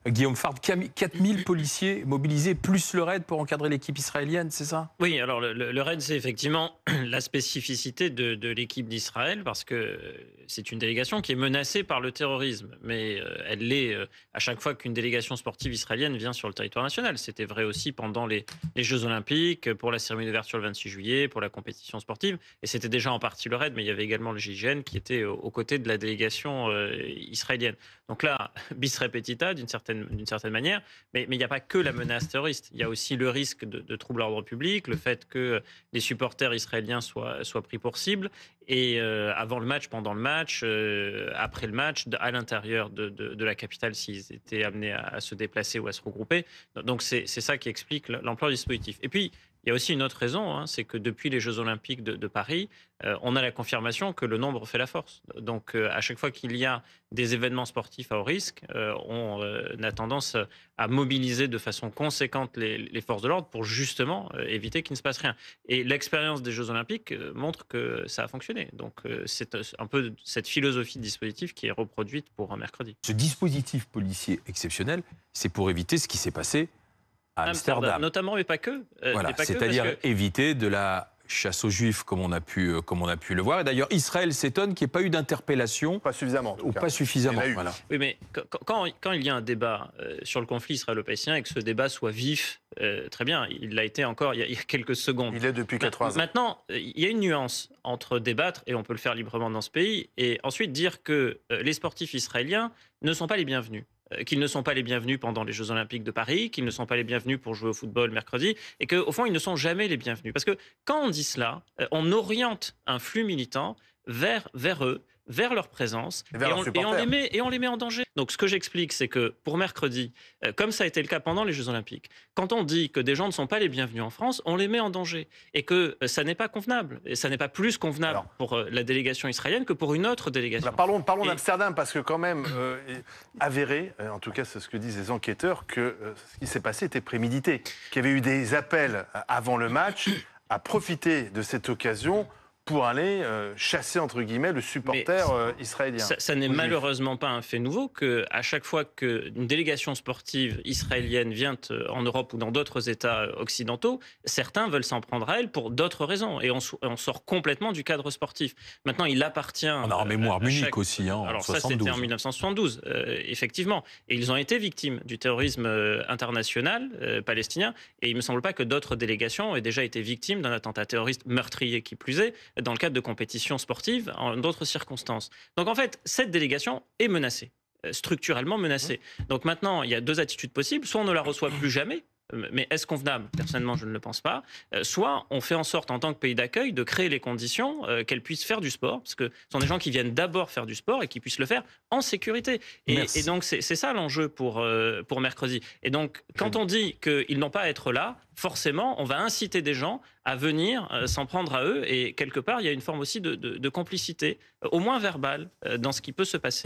Guillaume Fard, 4000 policiers mobilisés, plus le RAID pour encadrer l'équipe israélienne, c'est ça? Oui, alors le RAID, c'est effectivement la spécificité de l'équipe d'Israël, parce que c'est une délégation qui est menacée par le terrorisme. Mais elle l'est à chaque fois qu'une délégation sportive israélienne vient sur le territoire national. C'était vrai aussi pendant les Jeux Olympiques, pour la cérémonie d'ouverture le 26 juillet, pour la compétition sportive. Et c'était déjà en partie le RAID, mais il y avait également le GIGN qui était aux côtés de la délégation israélienne. Donc là, bis repetita, d'une certaine manière, mais il n'y a pas que la menace terroriste. Il y a aussi le risque de troubles à l'ordre public, le fait que les supporters israéliens soient pris pour cible, et avant le match, pendant le match, après le match, à l'intérieur de la capitale, s'ils étaient amenés à se déplacer ou à se regrouper. Donc c'est ça qui explique l'ampleur du dispositif. Et puis, il y a aussi une autre raison, hein, c'est que depuis les Jeux Olympiques de Paris, on a la confirmation que le nombre fait la force. Donc à chaque fois qu'il y a des événements sportifs à haut risque, on a tendance à mobiliser de façon conséquente les forces de l'ordre pour justement éviter qu'il ne se passe rien. Et l'expérience des Jeux Olympiques montre que ça a fonctionné. Donc c'est un peu cette philosophie de dispositif qui est reproduite pour mercredi. Ce dispositif policier exceptionnel, c'est pour éviter ce qui s'est passé à Amsterdam. Notamment, mais pas que. Voilà, c'est-à-dire éviter de la chasse aux juifs comme on a pu le voir. Et d'ailleurs, Israël s'étonne qu'il n'y ait pas eu d'interpellation. Pas suffisamment. Ou pas suffisamment. Voilà. Oui, mais quand il y a un débat sur le conflit israélo-palestinien et que ce débat soit vif, très bien, il l'a été encore il y a quelques secondes. Il est depuis 80 ans. Maintenant, il y a une nuance entre débattre, et on peut le faire librement dans ce pays, et ensuite dire que les sportifs israéliens ne sont pas les bienvenus. Qu'ils ne sont pas les bienvenus pendant les Jeux Olympiques de Paris, qu'ils ne sont pas les bienvenus pour jouer au football mercredi, et qu'au fond, ils ne sont jamais les bienvenus. Parce que quand on dit cela, on oriente un flux militant vers eux, vers leur présence, et on les met en danger. Donc ce que j'explique, c'est que pour mercredi, comme ça a été le cas pendant les Jeux Olympiques, quand on dit que des gens ne sont pas les bienvenus en France, on les met en danger. Et que ça n'est pas convenable. Et ça n'est pas plus convenable pour la délégation israélienne que pour une autre délégation. Parlons d'Amsterdam, parce que quand même, avéré, en tout cas c'est ce que disent les enquêteurs, que ce qui s'est passé était prémédité. Qu'il y avait eu des appels avant le match à profiter de cette occasion pour aller chasser, entre guillemets, le supporter israélien. Ça n'est malheureusement pas un fait nouveau qu'à chaque fois qu'une délégation sportive israélienne vient en Europe ou dans d'autres États occidentaux, certains veulent s'en prendre à elle pour d'autres raisons. Et on sort complètement du cadre sportif. Maintenant, il appartient... On a en mémoire Munich aussi, hein, Alors 72. Ça, c'était en 1972, effectivement. Et ils ont été victimes du terrorisme international palestinien. Et il ne me semble pas que d'autres délégations aient déjà été victimes d'un attentat terroriste meurtrier qui plus est, dans le cadre de compétitions sportives, en d'autres circonstances. Donc en fait, cette délégation est menacée, structurellement menacée. Donc maintenant, il y a deux attitudes possibles. Soit on ne la reçoit plus jamais, mais est-ce convenable? Personnellement, je ne le pense pas. Soit on fait en sorte, en tant que pays d'accueil, de créer les conditions qu'elle puisse faire du sport, parce que ce sont des gens qui viennent d'abord faire du sport et qui puissent le faire en sécurité. Et donc, c'est ça l'enjeu pour mercredi. Et donc, quand on dit qu'ils n'ont pas à être là, forcément, on va inciter des gens à venir s'en prendre à eux. Et quelque part, il y a une forme aussi de complicité, au moins verbale, dans ce qui peut se passer.